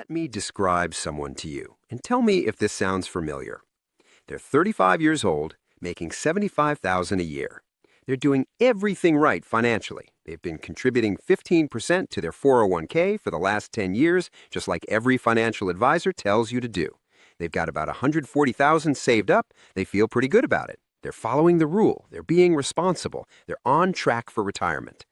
Let me describe someone to you and tell me if this sounds familiar. They're 35 years old, making $75,000 a year. They're doing everything right financially. They've been contributing 15% to their 401k for the last 10 years, just like every financial advisor tells you to do. They've got about 140,000 saved up. They feel pretty good about it. They're following the rule. They're being responsible. They're on track for retirement.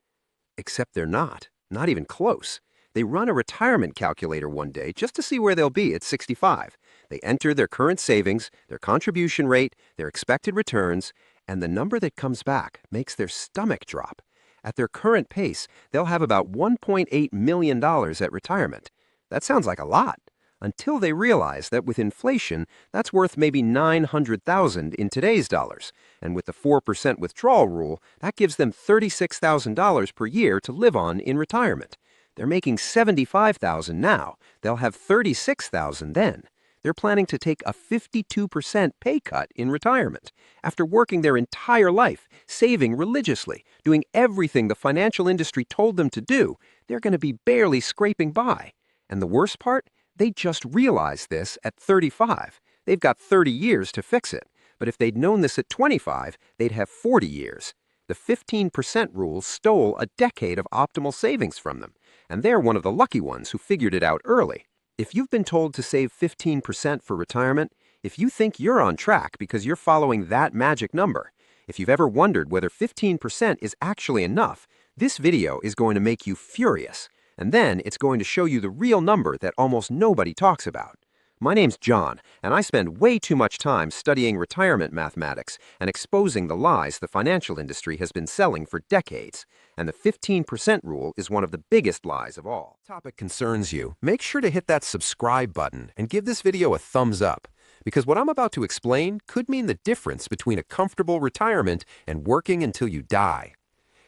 Except they're not even close. They run a retirement calculator one day just to see where they'll be at 65. They enter their current savings, their contribution rate, their expected returns, and the number that comes back makes their stomach drop. At their current pace, they'll have about $1.8 million at retirement. That sounds like a lot, until they realize that with inflation, that's worth maybe $900,000 in today's dollars. And with the 4% withdrawal rule, that gives them $36,000 per year to live on in retirement. They're making $75,000 now. They'll have $36,000 then. They're planning to take a 52% pay cut in retirement. After working their entire life, saving religiously, doing everything the financial industry told them to do, they're going to be barely scraping by. And the worst part? They just realized this at 35. They've got 30 years to fix it. But if they'd known this at 25, they'd have 40 years. The 15% rule stole a decade of optimal savings from them, and they're one of the lucky ones who figured it out early. If you've been told to save 15% for retirement, if you think you're on track because you're following that magic number, if you've ever wondered whether 15% is actually enough, this video is going to make you furious. And then it's going to show you the real number that almost nobody talks about. My name's John, and I spend way too much time studying retirement mathematics and exposing the lies the financial industry has been selling for decades. And the 15% rule is one of the biggest lies of all. If the topic concerns you, make sure to hit that subscribe button and give this video a thumbs up, because what I'm about to explain could mean the difference between a comfortable retirement and working until you die.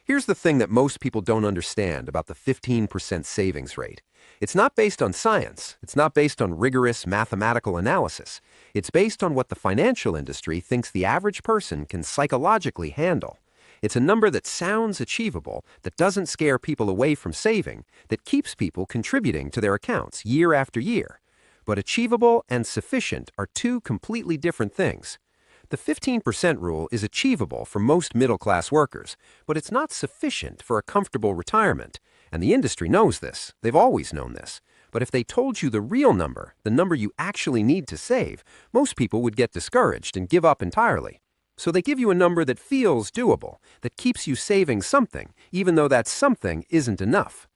Here's the thing that most people don't understand about the 15% savings rate. It's not based on science. It's not based on rigorous mathematical analysis. It's based on what the financial industry thinks the average person can psychologically handle. It's a number that sounds achievable, that doesn't scare people away from saving, that keeps people contributing to their accounts year after year. But achievable and sufficient are two completely different things. The 15% rule is achievable for most middle-class workers, but it's not sufficient for a comfortable retirement. And the industry knows this. They've always known this. But if they told you the real number, the number you actually need to save, most people would get discouraged and give up entirely. So they give you a number that feels doable, that keeps you saving something, even though that something isn't enough.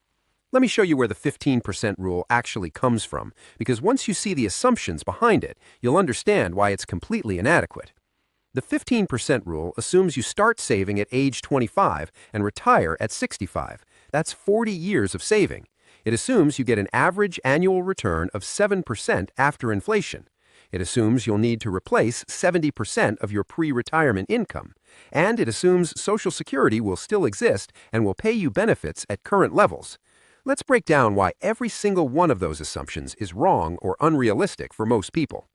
Let me show you where the 15% rule actually comes from, because once you see the assumptions behind it, you'll understand why it's completely inadequate. The 15% rule assumes you start saving at age 25 and retire at 65. That's 40 years of saving. It assumes you get an average annual return of 7% after inflation. It assumes you'll need to replace 70% of your pre-retirement income. And it assumes Social Security will still exist and will pay you benefits at current levels. Let's break down why every single one of those assumptions is wrong or unrealistic for most people.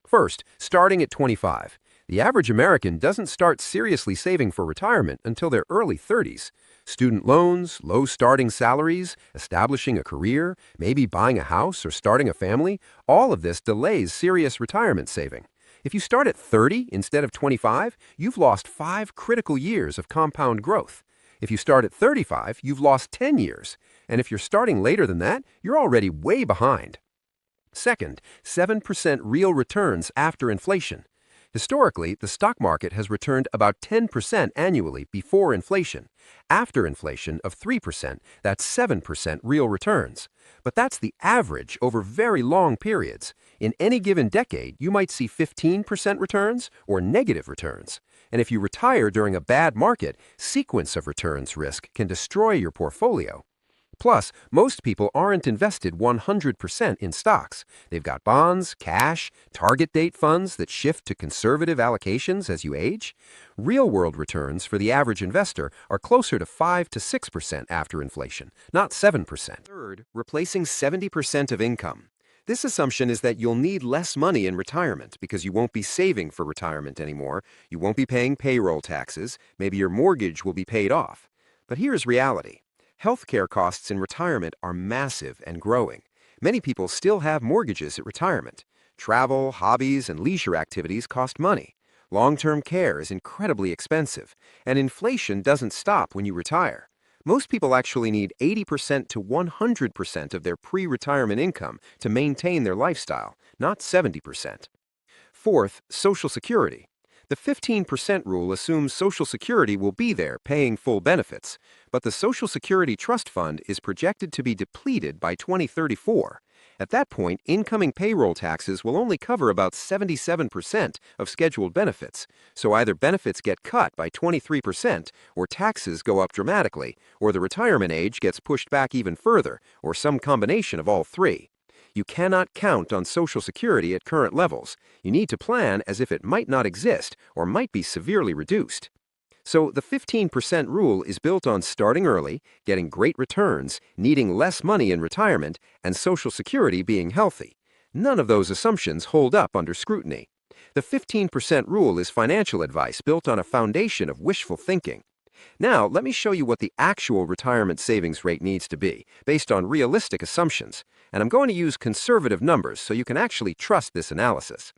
First, starting at 25. The average American doesn't start seriously saving for retirement until their early 30s. Student loans, low starting salaries, establishing a career, maybe buying a house or starting a family, all of this delays serious retirement saving. If you start at 30 instead of 25, you've lost 5 critical years of compound growth. If you start at 35, you've lost 10 years. And if you're starting later than that, you're already way behind. Second, 7% real returns after inflation. Historically, the stock market has returned about 10% annually before inflation. After inflation of 3%, that's 7% real returns. But that's the average over very long periods. In any given decade, you might see 15% returns or negative returns. And if you retire during a bad market, sequence of returns risk can destroy your portfolio. Plus, most people aren't invested 100% in stocks. They've got bonds, cash, target date funds that shift to conservative allocations as you age. Real-world returns for the average investor are closer to 5 to 6% after inflation, not 7%. Third, replacing 70% of income. This assumption is that you'll need less money in retirement because you won't be saving for retirement anymore, you won't be paying payroll taxes, maybe your mortgage will be paid off. But here's reality. Healthcare costs in retirement are massive and growing. Many people still have mortgages at retirement. Travel, hobbies, and leisure activities cost money. Long-term care is incredibly expensive, and inflation doesn't stop when you retire. Most people actually need 80% to 100% of their pre-retirement income to maintain their lifestyle, not 70%. Fourth, Social Security. The 15% rule assumes Social Security will be there paying full benefits, but the Social Security Trust Fund is projected to be depleted by 2034. At that point, incoming payroll taxes will only cover about 77% of scheduled benefits, so either benefits get cut by 23%, or taxes go up dramatically, or the retirement age gets pushed back even further, or some combination of all three. You cannot count on Social Security at current levels. You need to plan as if it might not exist or might be severely reduced. So the 15% rule is built on starting early, getting great returns, needing less money in retirement, and Social Security being healthy. None of those assumptions hold up under scrutiny. The 15% rule is financial advice built on a foundation of wishful thinking. Now, let me show you what the actual retirement savings rate needs to be, based on realistic assumptions, and I'm going to use conservative numbers so you can actually trust this analysis.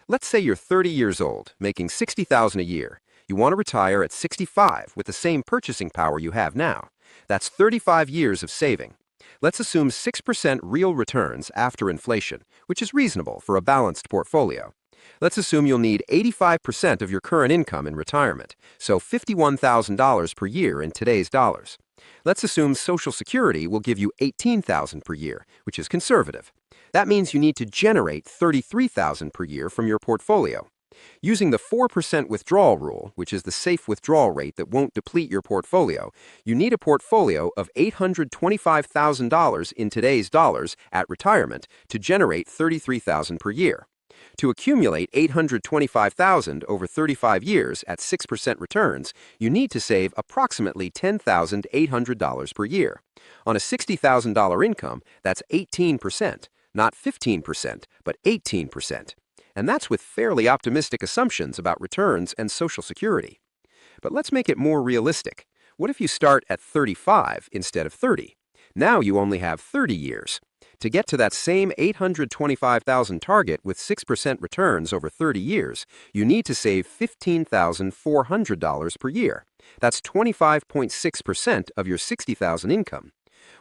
Let's say you're 30 years old, making $60,000 a year. You want to retire at 65 with the same purchasing power you have now. That's 35 years of saving. Let's assume 6% real returns after inflation, which is reasonable for a balanced portfolio. Let's assume you'll need 85% of your current income in retirement, so $51,000 per year in today's dollars. Let's assume Social Security will give you $18,000 per year, which is conservative. That means you need to generate $33,000 per year from your portfolio. Using the 4% withdrawal rule, which is the safe withdrawal rate that won't deplete your portfolio, you need a portfolio of $825,000 in today's dollars at retirement to generate $33,000 per year. To accumulate $825,000 over 35 years at 6% returns, you need to save approximately $10,800 per year. On a $60,000 income, that's 18%, not 15%, but 18%. And that's with fairly optimistic assumptions about returns and Social Security. But let's make it more realistic. What if you start at 35 instead of 30? Now you only have 30 years. To get to that same $825,000 target with 6% returns over 30 years, you need to save $15,400 per year. That's 25.6% of your $60,000 income.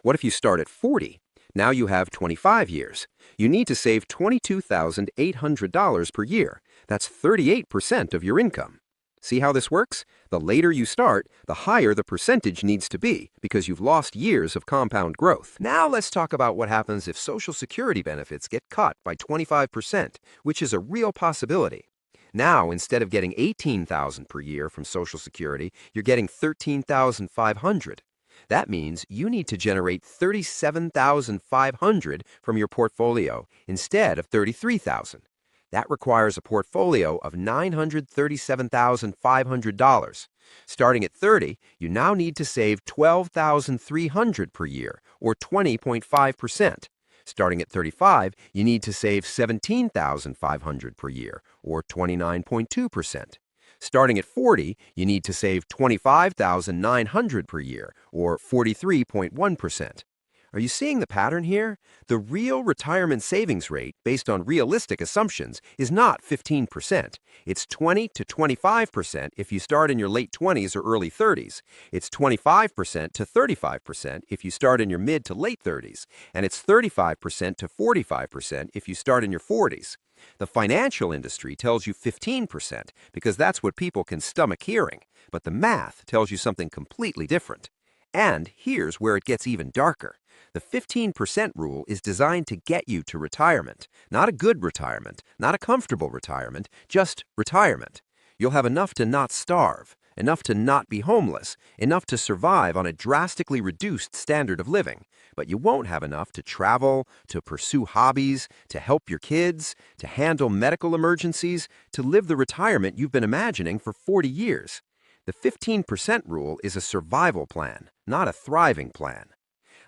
What if you start at 40? Now you have 25 years. You need to save $22,800 per year. That's 38% of your income. See how this works? The later you start, the higher the percentage needs to be because you've lost years of compound growth. Now let's talk about what happens if Social Security benefits get cut by 25%, which is a real possibility. Now, instead of getting $18,000 per year from Social Security, you're getting $13,500. That means you need to generate $37,500 from your portfolio instead of $33,000. That requires a portfolio of $937,500. Starting at 30, you now need to save $12,300 per year, or 20.5%. Starting at 35, you need to save $17,500 per year, or 29.2%. Starting at 40, you need to save $25,900 per year, or 43.1%. Are you seeing the pattern here? The real retirement savings rate, based on realistic assumptions, is not 15%. It's 20 to 25% if you start in your late 20s or early 30s. It's 25% to 35% if you start in your mid to late 30s. And it's 35% to 45% if you start in your 40s. The financial industry tells you 15% because that's what people can stomach hearing. But the math tells you something completely different. And here's where it gets even darker. The 15% rule is designed to get you to retirement. Not a good retirement, not a comfortable retirement, just retirement. You'll have enough to not starve, enough to not be homeless, enough to survive on a drastically reduced standard of living. But you won't have enough to travel, to pursue hobbies, to help your kids, to handle medical emergencies, to live the retirement you've been imagining for 40 years. The 15% rule is a survival plan, not a thriving plan.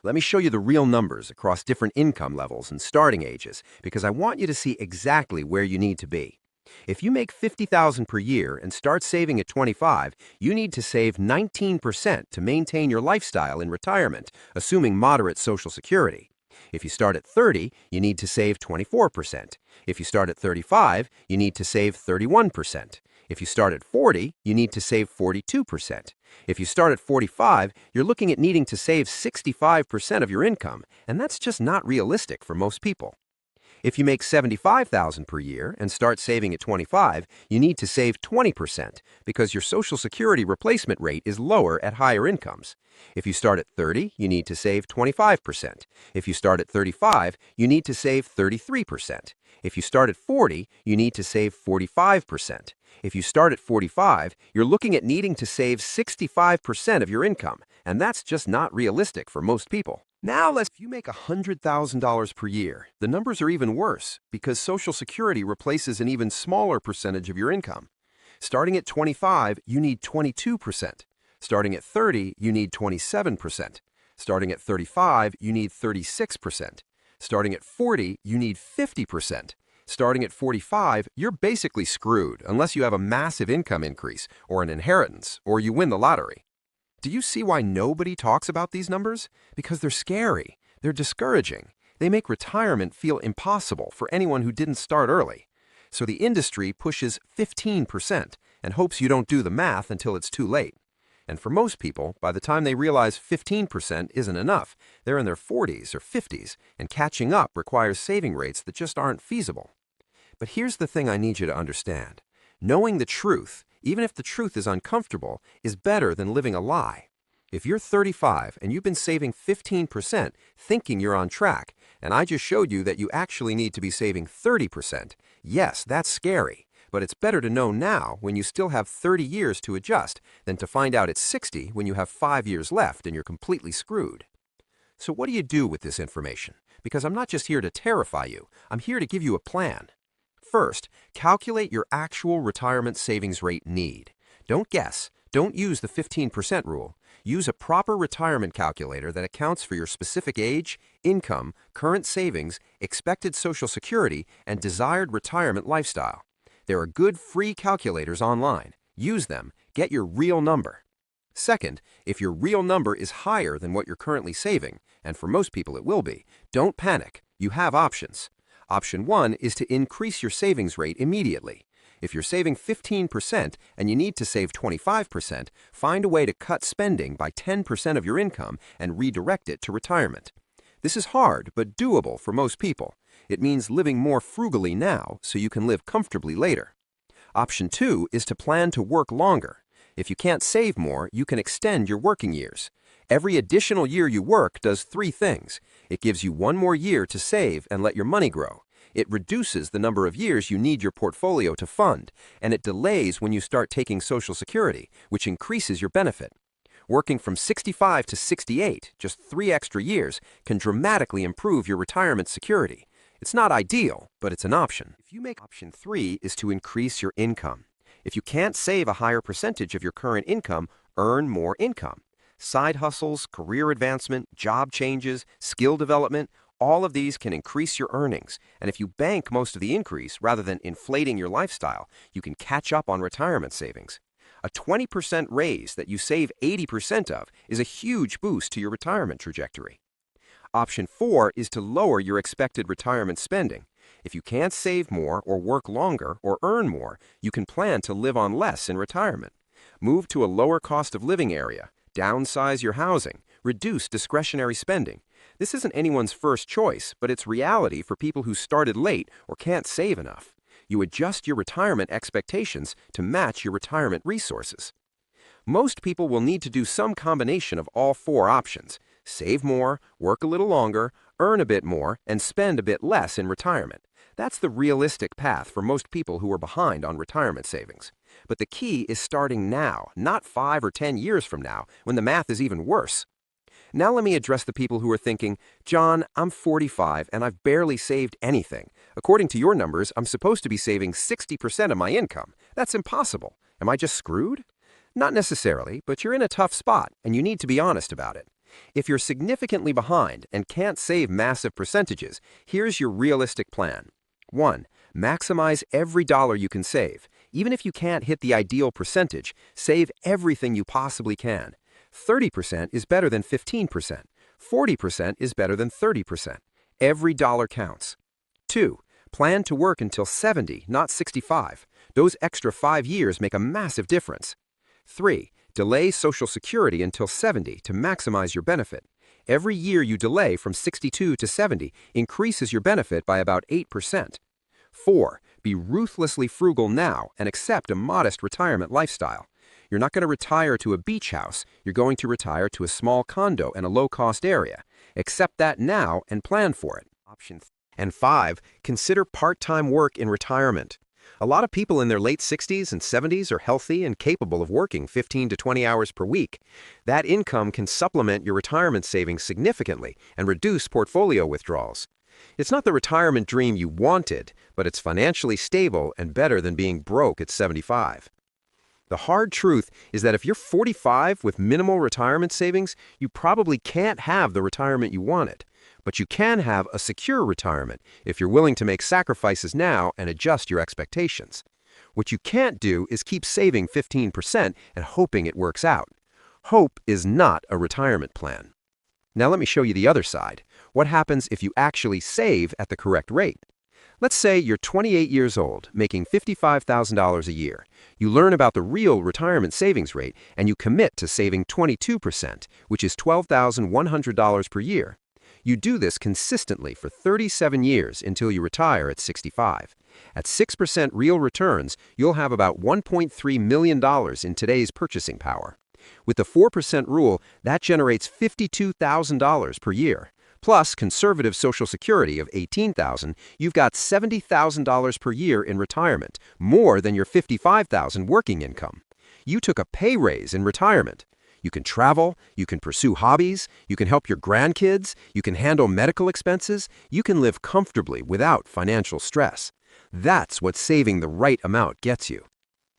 Let me show you the real numbers across different income levels and starting ages because I want you to see exactly where you need to be. If you make $50,000 per year and start saving at 25, you need to save 19% to maintain your lifestyle in retirement, assuming moderate Social Security. If you start at 30, you need to save 24%. If you start at 35, you need to save 31%. If you start at 40, you need to save 42%. If you start at 45, you're looking at needing to save 65% of your income, and that's just not realistic for most people. If you make $75,000 per year and start saving at 25, you need to save 20% because your Social Security replacement rate is lower at higher incomes. If you start at 30, you need to save 25%. If you start at 35, you need to save 33%. If you start at 40, you need to save 45%. If you start at 45, you're looking at needing to save 65% of your income, and that's just not realistic for most people. Now, if you make $100,000 per year, the numbers are even worse because Social Security replaces an even smaller percentage of your income. Starting at 25, you need 22%. Starting at 30, you need 27%. Starting at 35, you need 36%. Starting at 40, you need 50%. Starting at 45, you're basically screwed unless you have a massive income increase or an inheritance or you win the lottery. Do you see why nobody talks about these numbers? Because they're scary. They're discouraging. They make retirement feel impossible for anyone who didn't start early. So the industry pushes 15% and hopes you don't do the math until it's too late. And for most people, by the time they realize 15% isn't enough, they're in their 40s or 50s, and catching up requires saving rates that just aren't feasible. But here's the thing I need you to understand. Knowing the truth, even if the truth is uncomfortable, is better than living a lie. If you're 35 and you've been saving 15% thinking you're on track, and I just showed you that you actually need to be saving 30%, yes, that's scary. But it's better to know now when you still have 30 years to adjust than to find out it's 60 when you have 5 years left and you're completely screwed. So what do you do with this information? Because I'm not just here to terrify you, I'm here to give you a plan. First, calculate your actual retirement savings rate need. Don't guess. Don't use the 15% rule. Use a proper retirement calculator that accounts for your specific age, income, current savings, expected Social Security, and desired retirement lifestyle. There are good free calculators online. Use them. Get your real number. Second, if your real number is higher than what you're currently saving, and for most people it will be, don't panic. You have options. Option 1 is to increase your savings rate immediately. If you're saving 15% and you need to save 25%, find a way to cut spending by 10% of your income and redirect it to retirement. This is hard but doable for most people. It means living more frugally now so you can live comfortably later. Option 2 is to plan to work longer. If you can't save more, you can extend your working years. Every additional year you work does 3 things. It gives you 1 more year to save and let your money grow. It reduces the number of years you need your portfolio to fund, and it delays when you start taking Social Security, which increases your benefit. Working from 65 to 68, just 3 extra years, can dramatically improve your retirement security. It's not ideal, but it's an option. If you make option 3 is to increase your income. If you can't save a higher percentage of your current income, earn more income. Side hustles, career advancement, job changes, skill development, all of these can increase your earnings. And if you bank most of the increase rather than inflating your lifestyle, you can catch up on retirement savings. A 20% raise that you save 80% of is a huge boost to your retirement trajectory. Option 4 is to lower your expected retirement spending. If you can't save more or work longer or earn more, you can plan to live on less in retirement. Move to a lower cost of living area. Downsize your housing, reduce discretionary spending. This isn't anyone's first choice, but it's reality for people who started late or can't save enough. You adjust your retirement expectations to match your retirement resources. Most people will need to do some combination of all 4 options. Save more, work a little longer, earn a bit more, and spend a bit less in retirement. That's the realistic path for most people who are behind on retirement savings. But the key is starting now, not 5 or 10 years from now, when the math is even worse. Now let me address the people who are thinking, John, I'm 45 and I've barely saved anything. According to your numbers, I'm supposed to be saving 60% of my income. That's impossible. Am I just screwed? Not necessarily, but you're in a tough spot and you need to be honest about it. If you're significantly behind and can't save massive percentages, here's your realistic plan. 1. Maximize every dollar you can save. Even if you can't hit the ideal percentage, save everything you possibly can. 30% is better than 15%. 40% is better than 30%. Every dollar counts. 2. Plan to work until 70, not 65. Those extra 5 years make a massive difference. 3. Delay Social Security until 70 to maximize your benefit. Every year you delay from 62 to 70 increases your benefit by about 8%. 4. Be ruthlessly frugal now and accept a modest retirement lifestyle. You're not going to retire to a beach house. You're going to retire to a small condo in a low-cost area. Accept that now and plan for it. And 5. Consider part-time work in retirement. A lot of people in their late 60s and 70s are healthy and capable of working 15 to 20 hours per week. That income can supplement your retirement savings significantly and reduce portfolio withdrawals. It's not the retirement dream you wanted, but it's financially stable and better than being broke at 75. The hard truth is that if you're 45 with minimal retirement savings, you probably can't have the retirement you wanted. But you can have a secure retirement if you're willing to make sacrifices now and adjust your expectations. What you can't do is keep saving 15% and hoping it works out. Hope is not a retirement plan. Now let me show you the other side. What happens if you actually save at the correct rate? Let's say you're 28 years old, making $55,000 a year. You learn about the real retirement savings rate and you commit to saving 22%, which is $12,100 per year. You do this consistently for 37 years until you retire at 65. At 6% real returns, you'll have about $1.3 million in today's purchasing power. With the 4% rule, that generates $52,000 per year. Plus conservative Social Security of $18,000, you've got $70,000 per year in retirement, more than your $55,000 working income. You took a pay raise in retirement. You can travel, you can pursue hobbies, you can help your grandkids, you can handle medical expenses, you can live comfortably without financial stress. That's what saving the right amount gets you.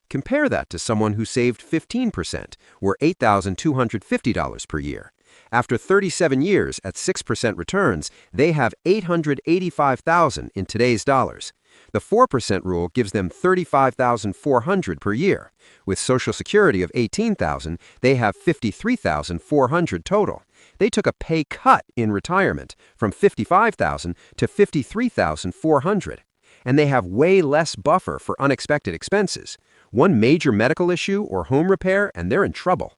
Compare that to someone who saved 15%, or $8,250 per year. After 37 years at 6% returns, they have $885,000 in today's dollars. The 4% rule gives them $35,400 per year. With Social Security of $18,000, they have $53,400 total. They took a pay cut in retirement from $55,000 to $53,400. And they have way less buffer for unexpected expenses. One major medical issue or home repair, and they're in trouble.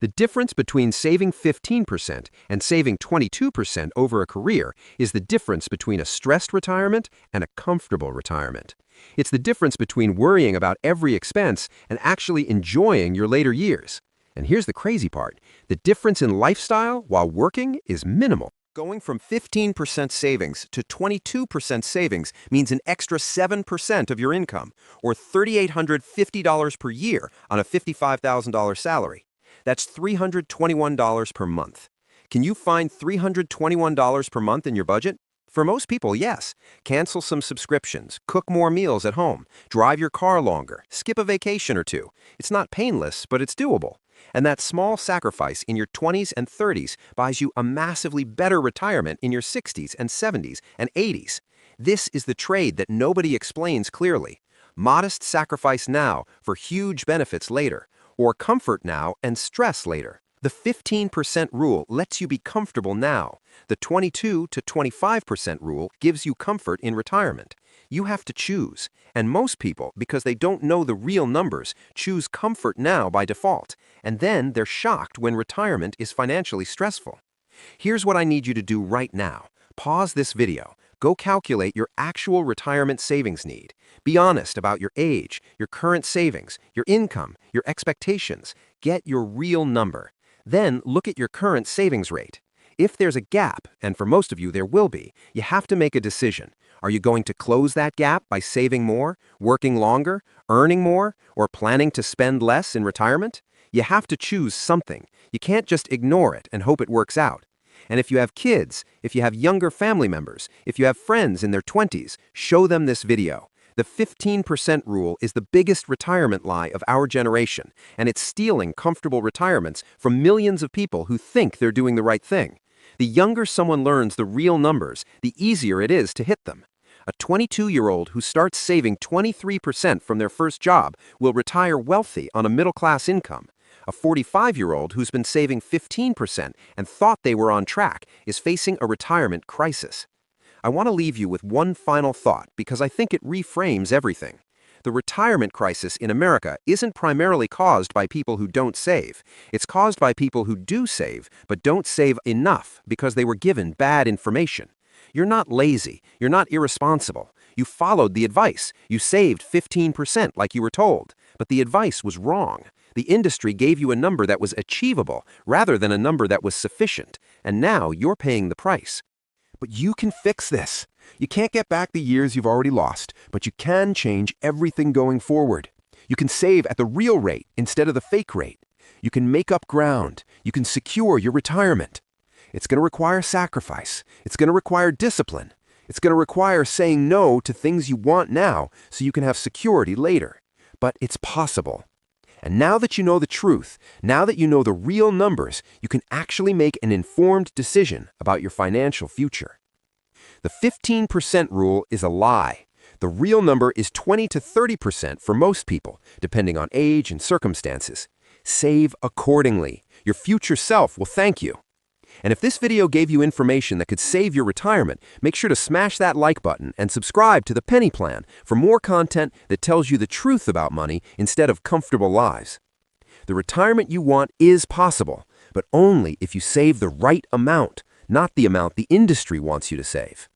The difference between saving 15% and saving 22% over a career is the difference between a stressed retirement and a comfortable retirement. It's the difference between worrying about every expense and actually enjoying your later years. And here's the crazy part. The difference in lifestyle while working is minimal. Going from 15% savings to 22% savings means an extra 7% of your income, or $3,850 per year on a $55,000 salary. That's $321 per month. Can you find $321 per month in your budget? For most people, yes. Cancel some subscriptions, cook more meals at home, drive your car longer, skip a vacation or two. It's not painless, but it's doable. And that small sacrifice in your 20s and 30s buys you a massively better retirement in your 60s and 70s and 80s. This is the trade that nobody explains clearly. Modest sacrifice now for huge benefits later, or comfort now and stress later. The 15% rule lets you be comfortable now. The 22 to 25% rule gives you comfort in retirement. You have to choose. And most people, because they don't know the real numbers, choose comfort now by default. And then they're shocked when retirement is financially stressful. Here's what I need you to do right now. Pause this video. Go calculate your actual retirement savings need. Be honest about your age, your current savings, your income, your expectations. Get your real number. Then look at your current savings rate. If there's a gap, and for most of you there will be, you have to make a decision. Are you going to close that gap by saving more, working longer, earning more, or planning to spend less in retirement? You have to choose something. You can't just ignore it and hope it works out. And if you have kids, if you have younger family members, if you have friends in their 20s, show them this video. The 15% rule is the biggest retirement lie of our generation, and it's stealing comfortable retirements from millions of people who think they're doing the right thing. The younger someone learns the real numbers, the easier it is to hit them. A 22-year-old who starts saving 23% from their first job will retire wealthy on a middle-class income. A 45-year-old who's been saving 15% and thought they were on track is facing a retirement crisis. I want to leave you with one final thought because I think it reframes everything. The retirement crisis in America isn't primarily caused by people who don't save. It's caused by people who do save, but don't save enough because they were given bad information. You're not lazy. You're not irresponsible. You followed the advice. You saved 15% like you were told. But the advice was wrong. The industry gave you a number that was achievable rather than a number that was sufficient. And now you're paying the price. But you can fix this. You can't get back the years you've already lost, but you can change everything going forward. You can save at the real rate instead of the fake rate. You can make up ground. You can secure your retirement. It's going to require sacrifice. It's going to require discipline. It's going to require saying no to things you want now so you can have security later. But it's possible. And now that you know the truth, now that you know the real numbers, you can actually make an informed decision about your financial future. The 15% rule is a lie. The real number is 20 to 30% for most people, depending on age and circumstances. Save accordingly. Your future self will thank you. And if this video gave you information that could save your retirement, make sure to smash that like button and subscribe to the Penny Plan for more content that tells you the truth about money instead of comfortable lies. The retirement you want is possible, but only if you save the right amount, not the amount the industry wants you to save.